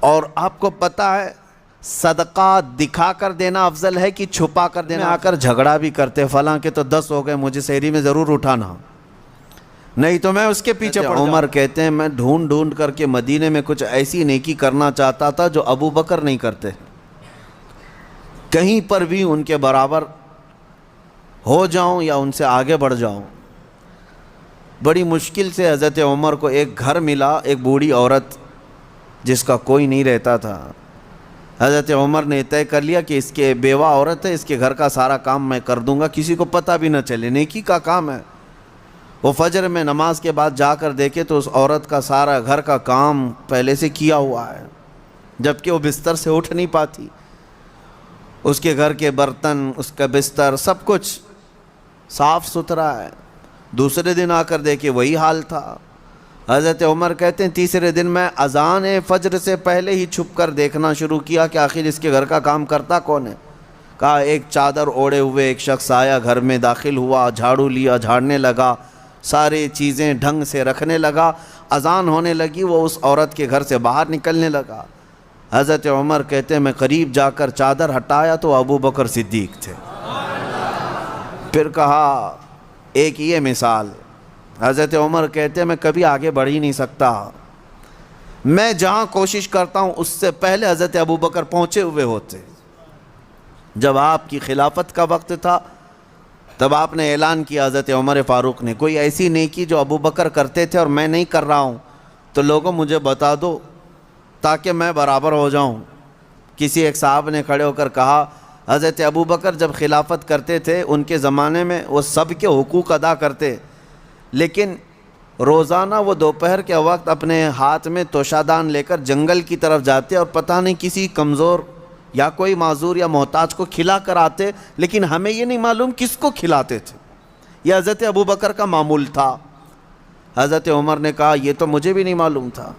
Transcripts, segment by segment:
اور آپ کو پتہ ہے صدقہ دکھا کر دینا افضل ہے کہ چھپا کر دینا؟ آ کر جھگڑا بھی کرتے، فلاں کے تو 10 ہو گئے، مجھے سحری میں ضرور اٹھانا، نہیں تو میں اس کے پیچھے پڑ جاؤں۔ عمر کہتے ہیں میں ڈھونڈ ڈھونڈ کر کے مدینے میں کچھ ایسی نیکی کرنا چاہتا تھا جو ابو بکر نہیں کرتے، کہیں پر بھی ان کے برابر ہو جاؤں یا ان سے آگے بڑھ جاؤں۔ بڑی مشکل سے حضرت عمر کو ایک گھر ملا، ایک بوڑھی عورت جس کا کوئی نہیں رہتا تھا۔ حضرت عمر نے طے کر لیا کہ اس کے بیوہ عورت ہے، اس کے گھر کا سارا کام میں کر دوں گا، کسی کو پتہ بھی نہ چلے، نیکی کا کام ہے۔ وہ فجر میں نماز کے بعد جا کر دیکھے تو اس عورت کا سارا گھر کا کام پہلے سے کیا ہوا ہے، جبکہ وہ بستر سے اٹھ نہیں پاتی۔ اس کے گھر کے برتن، اس کا بستر، سب کچھ صاف ستھرا ہے۔ دوسرے دن آ کر دیکھے وہی حال تھا۔ حضرت عمر کہتے ہیں تیسرے دن میں اذان فجر سے پہلے ہی چھپ کر دیکھنا شروع کیا کہ آخر اس کے گھر کا کام کرتا کون ہے۔ کہا ایک چادر اوڑھے ہوئے ایک شخص آیا، گھر میں داخل ہوا، جھاڑو لیا، جھاڑنے لگا، ساری چیزیں ڈھنگ سے رکھنے لگا۔ اذان ہونے لگی، وہ اس عورت کے گھر سے باہر نکلنے لگا۔ حضرت عمر کہتے ہیں میں قریب جا کر چادر ہٹایا تو ابو بکر صدیق تھے۔ پھر کہا ایک یہ مثال۔ حضرت عمر کہتے ہیں میں کبھی آگے بڑھ ہی نہیں سکتا، میں جہاں کوشش کرتا ہوں اس سے پہلے حضرت ابو بکر پہنچے ہوئے ہوتے۔ جب آپ کی خلافت کا وقت تھا تب آپ نے اعلان کیا، حضرت عمر فاروق نے، کوئی ایسی نیکی جو ابو بکر کرتے تھے اور میں نہیں کر رہا ہوں تو لوگوں مجھے بتا دو تاکہ میں برابر ہو جاؤں۔ کسی ایک صاحب نے کھڑے ہو کر کہا حضرت ابو بکر جب خلافت کرتے تھے ان کے زمانے میں وہ سب کے حقوق ادا کرتے، لیکن روزانہ وہ دوپہر کے وقت اپنے ہاتھ میں توشادان لے کر جنگل کی طرف جاتے اور پتہ نہیں کسی کمزور یا کوئی معذور یا محتاج کو کھلا کر آتے، لیکن ہمیں یہ نہیں معلوم کس کو کھلاتے تھے۔ یہ حضرت ابو بکر کا معمول تھا۔ حضرت عمر نے کہا یہ تو مجھے بھی نہیں معلوم تھا،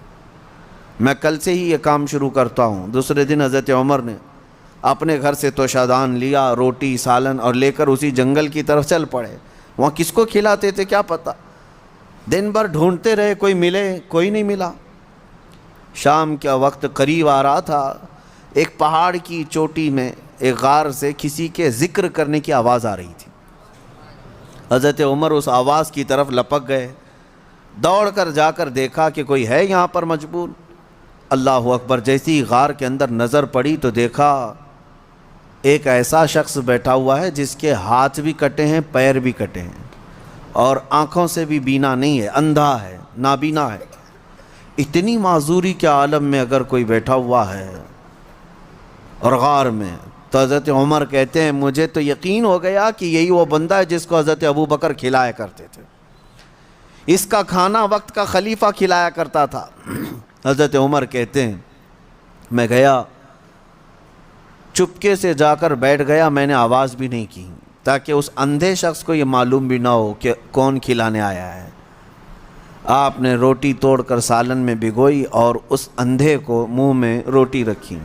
میں کل سے ہی یہ کام شروع کرتا ہوں۔ دوسرے دن حضرت عمر نے اپنے گھر سے توشادان لیا، روٹی سالن، اور لے کر اسی جنگل کی طرف چل پڑے۔ وہاں کس کو کھلاتے تھے کیا پتہ، دن بھر ڈھونڈتے رہے، کوئی ملے، کوئی نہیں ملا۔ شام کا وقت قریب آ رہا تھا، ایک پہاڑ کی چوٹی میں ایک غار سے کسی کے ذکر کرنے کی آواز آ رہی تھی۔ حضرت عمر اس آواز کی طرف لپک گئے، دوڑ کر جا کر دیکھا کہ کوئی ہے یہاں پر مجبور۔ اللہ اکبر، جیسی غار کے اندر نظر پڑی تو دیکھا ایک ایسا شخص بیٹھا ہوا ہے جس کے ہاتھ بھی کٹے ہیں، پیر بھی کٹے ہیں، اور آنکھوں سے بھی بینا نہیں ہے، اندھا ہے، نابینا ہے۔ اتنی معذوری کے عالم میں اگر کوئی بیٹھا ہوا ہے اور غار میں، تو حضرت عمر کہتے ہیں مجھے تو یقین ہو گیا کہ یہی وہ بندہ ہے جس کو حضرت ابو بکر کھلایا کرتے تھے، اس کا کھانا وقت کا خلیفہ کھلایا کرتا تھا۔ حضرت عمر کہتے ہیں میں گیا، چپکے سے جا کر بیٹھ گیا، میں نے آواز بھی نہیں کی تاکہ اس اندھے شخص کو یہ معلوم بھی نہ ہو کہ کون کھلانے آیا ہے۔ آپ نے روٹی توڑ کر سالن میں بھگوئی اور اس اندھے کو منہ میں روٹی رکھی۔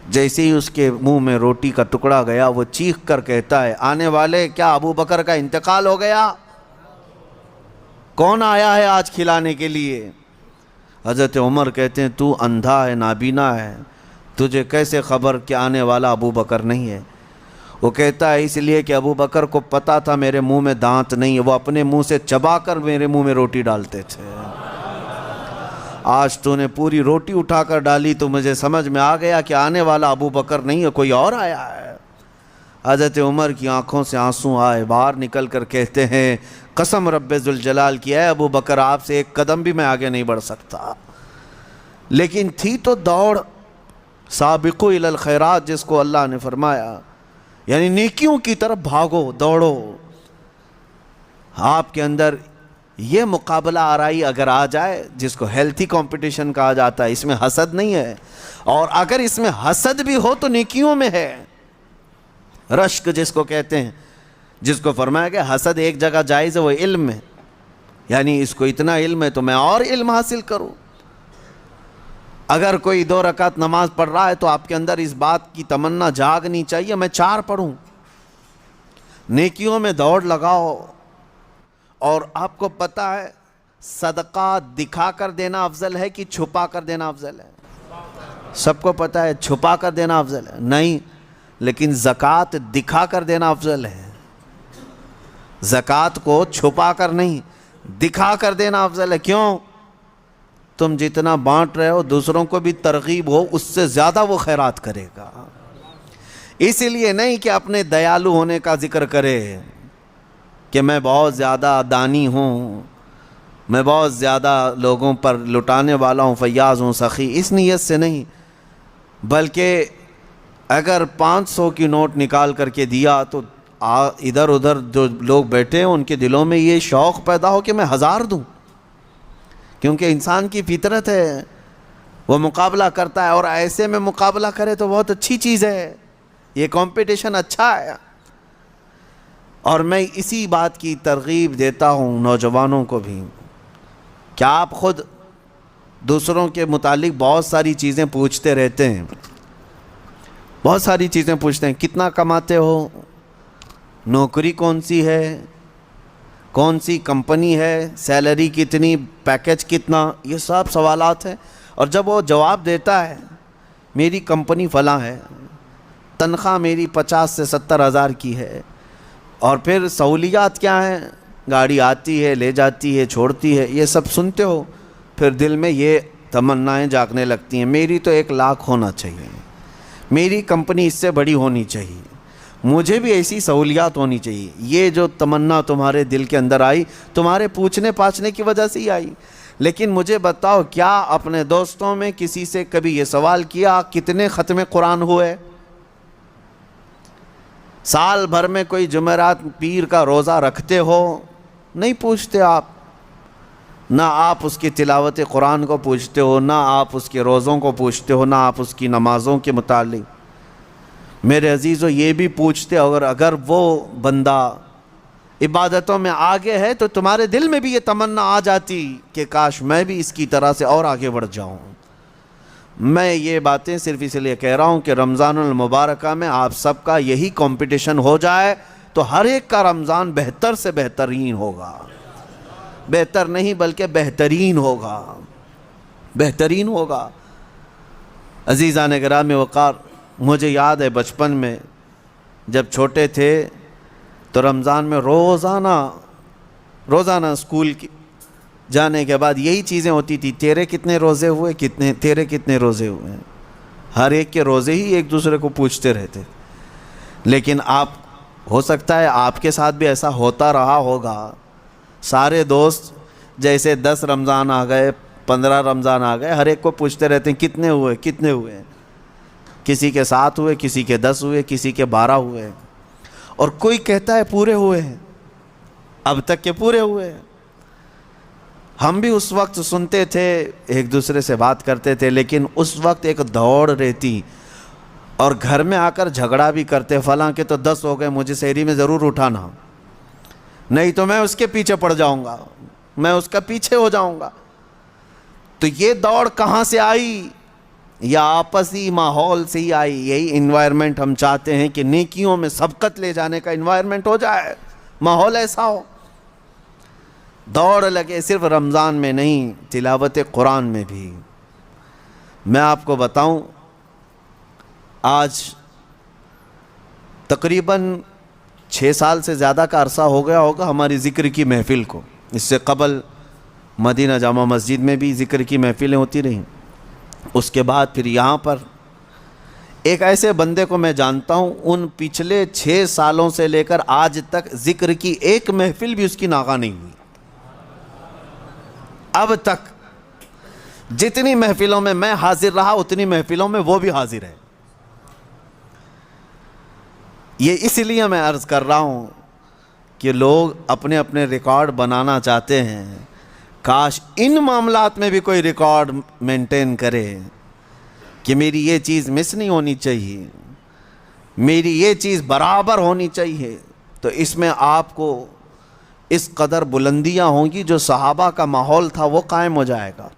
جیسے ہی اس کے منہ میں روٹی کا ٹکڑا گیا وہ چیخ کر کہتا ہے آنے والے، کیا ابو بکر کا انتقال ہو گیا؟ کون آیا ہے آج کھلانے کے لیے؟ حضرت عمر کہتے ہیں تو اندھا ہے، نابینا ہے، تجھے کیسے خبر کہ آنے والا ابو بکر نہیں ہے؟ وہ کہتا ہے اس لیے کہ ابو بکر کو پتا تھا میرے منہ میں دانت نہیں ہے، وہ اپنے منہ سے چبا کر میرے منہ میں روٹی ڈالتے تھے۔ آج تو نے پوری روٹی اٹھا کر ڈالی تو مجھے سمجھ میں آ گیا کہ آنے والا ابو بکر نہیں ہے، کوئی اور آیا ہے۔ حضرت عمر کی آنکھوں سے آنسو آئے، باہر نکل کر کہتے ہیں قسم رب ذوالجلال کی اے ابو بکر آپ سے ایک قدم بھی میں آگے نہیں بڑھ سکتا۔ لیکن تھی تو دوڑ، سابقوا الی الخیرات جس کو اللہ نے فرمایا، یعنی نیکیوں کی طرف بھاگو، دوڑو۔ آپ کے اندر یہ مقابلہ آرائی اگر آ جائے جس کو ہیلتھی کمپٹیشن کہا جاتا ہے، اس میں حسد نہیں ہے، اور اگر اس میں حسد بھی ہو تو نیکیوں میں ہے۔ رشک جس کو کہتے ہیں، جس کو فرمایا کہ حسد ایک جگہ جائز ہے وہ علم میں، یعنی اس کو اتنا علم ہے تو میں اور علم حاصل کروں۔ اگر کوئی 2 رکعت نماز پڑھ رہا ہے تو آپ کے اندر اس بات کی تمنا جاگنی چاہیے میں 4 پڑھوں۔ نیکیوں میں دوڑ لگاؤ، اور آپ کو پتہ ہے صدقہ دکھا کر دینا افضل ہے کہ چھپا کر دینا افضل ہے؟ سب کو پتہ ہے چھپا کر دینا افضل ہے نہیں، لیکن زکوٰۃ دکھا کر دینا افضل ہے. زکوٰۃ کو چھپا کر نہیں، دکھا کر دینا افضل ہے. کیوں؟ تم جتنا بانٹ رہے ہو دوسروں کو بھی ترغیب ہو، اس سے زیادہ وہ خیرات کرے گا. اس لیے نہیں کہ اپنے دیالو ہونے کا ذکر کرے کہ میں بہت زیادہ دانی ہوں، میں بہت زیادہ لوگوں پر لٹانے والا ہوں، فیاض ہوں، سخی. اس نیت سے نہیں، بلکہ اگر 500 کی نوٹ نکال کر کے دیا تو ادھر ادھر جو لوگ بیٹھے ہیں ان کے دلوں میں یہ شوق پیدا ہو کہ میں 1000 دوں. کیونکہ انسان کی فطرت ہے، وہ مقابلہ کرتا ہے، اور ایسے میں مقابلہ کرے تو بہت اچھی چیز ہے، یہ کمپٹیشن اچھا ہے. اور میں اسی بات کی ترغیب دیتا ہوں نوجوانوں کو بھی کہ آپ خود دوسروں کے متعلق بہت ساری چیزیں پوچھتے رہتے ہیں، بہت ساری چیزیں پوچھتے ہیں. کتنا کماتے ہو، نوکری کون سی ہے، کون سی کمپنی ہے، سیلری کتنی، پیکج کتنا، یہ سب سوالات ہیں. اور جب وہ جواب دیتا ہے میری کمپنی فلاں ہے، تنخواہ میری 50 سے 70 ہزار کی ہے، اور پھر سہولیات کیا ہیں، گاڑی آتی ہے، لے جاتی ہے، چھوڑتی ہے، یہ سب سنتے ہو، پھر دل میں یہ تمنائیں جاگنے لگتی ہیں میری تو 1 لاکھ ہونا چاہیے، میری کمپنی اس سے بڑی ہونی چاہیے، مجھے بھی ایسی سہولیات ہونی چاہیے. یہ جو تمنا تمہارے دل کے اندر آئی تمہارے پوچھنے پاچھنے کی وجہ سے ہی آئی. لیکن مجھے بتاؤ، کیا اپنے دوستوں میں کسی سے کبھی یہ سوال کیا کتنے ختم قرآن ہوئے؟ سال بھر میں کوئی جمعرات پیر کا روزہ رکھتے ہو؟ نہیں پوچھتے آپ. نہ آپ اس کی تلاوت قرآن کو پوچھتے ہو، نہ آپ اس کے روزوں کو پوچھتے ہو، نہ آپ اس کی نمازوں کے متعلق. میرے عزیزو یہ بھی پوچھتے، اگر وہ بندہ عبادتوں میں آگے ہے تو تمہارے دل میں بھی یہ تمنا آ جاتی کہ کاش میں بھی اس کی طرح سے اور آگے بڑھ جاؤں. میں یہ باتیں صرف اس لیے کہہ رہا ہوں کہ رمضان المبارکہ میں آپ سب کا یہی کمپٹیشن ہو جائے تو ہر ایک کا رمضان بہتر سے بہترین ہوگا. بہتر نہیں بلکہ بہترین ہوگا، بہترین ہوگا. عزیزان گرامی وقار، مجھے یاد ہے بچپن میں جب چھوٹے تھے تو رمضان میں روزانہ اسکول جانے کے بعد یہی چیزیں ہوتی تھی، تیرے کتنے روزے ہوئے، تیرے کتنے روزے ہوئے ہیں. ہر ایک کے روزے ہی ایک دوسرے کو پوچھتے رہتے. لیکن ہو سکتا ہے آپ کے ساتھ بھی ایسا ہوتا رہا ہوگا. سارے دوست جیسے 10 رمضان آ گئے، 15 رمضان آ گئے، ہر ایک کو پوچھتے رہتے ہیں کتنے ہوئے کتنے ہوئے. کسی کے 7 ہوئے، کسی کے 10 ہوئے، کسی کے 12 ہوئے، اور کوئی کہتا ہے پورے ہوئے ہیں، اب تک کے پورے ہوئے ہیں. ہم بھی اس وقت سنتے تھے، ایک دوسرے سے بات کرتے تھے، لیکن اس وقت ایک دوڑ رہتی اور گھر میں آ کر جھگڑا بھی کرتے، فلاں کے تو 10 ہو گئے، مجھے سحری میں ضرور اٹھانا، نہیں تو میں اس کے پیچھے پڑ جاؤں گا، میں اس کا پیچھے ہو جاؤں گا. تو یہ دوڑ کہاں سے آئی؟ یا آپسی ماحول سے ہی آئی. یہی انوائرمنٹ ہم چاہتے ہیں کہ نیکیوں میں سبقت لے جانے کا انوائرمنٹ ہو جائے، ماحول ایسا ہو. دوڑ لگے صرف رمضان میں نہیں، تلاوت قرآن میں بھی. میں آپ کو بتاؤں، آج تقریباً 6 سال سے زیادہ کا عرصہ ہو گیا ہوگا ہماری ذکر کی محفل کو. اس سے قبل مدینہ جامع مسجد میں بھی ذکر کی محفلیں ہوتی رہیں، اس کے بعد پھر یہاں پر. ایک ایسے بندے کو میں جانتا ہوں، ان پچھلے 6 سالوں سے لے کر آج تک ذکر کی ایک محفل بھی اس کی ناغہ نہیں ہوئی. اب تک جتنی محفلوں میں میں حاضر رہا اتنی محفلوں میں وہ بھی حاضر ہے. یہ اس لیے میں عرض کر رہا ہوں کہ لوگ اپنے اپنے ریکارڈ بنانا چاہتے ہیں. کاش ان معاملات میں بھی کوئی ریکارڈ مینٹین کرے کہ میری یہ چیز مس نہیں ہونی چاہیے، میری یہ چیز برابر ہونی چاہیے. تو اس میں آپ کو اس قدر بلندیاں ہوں گی، جو صحابہ کا ماحول تھا وہ قائم ہو جائے گا.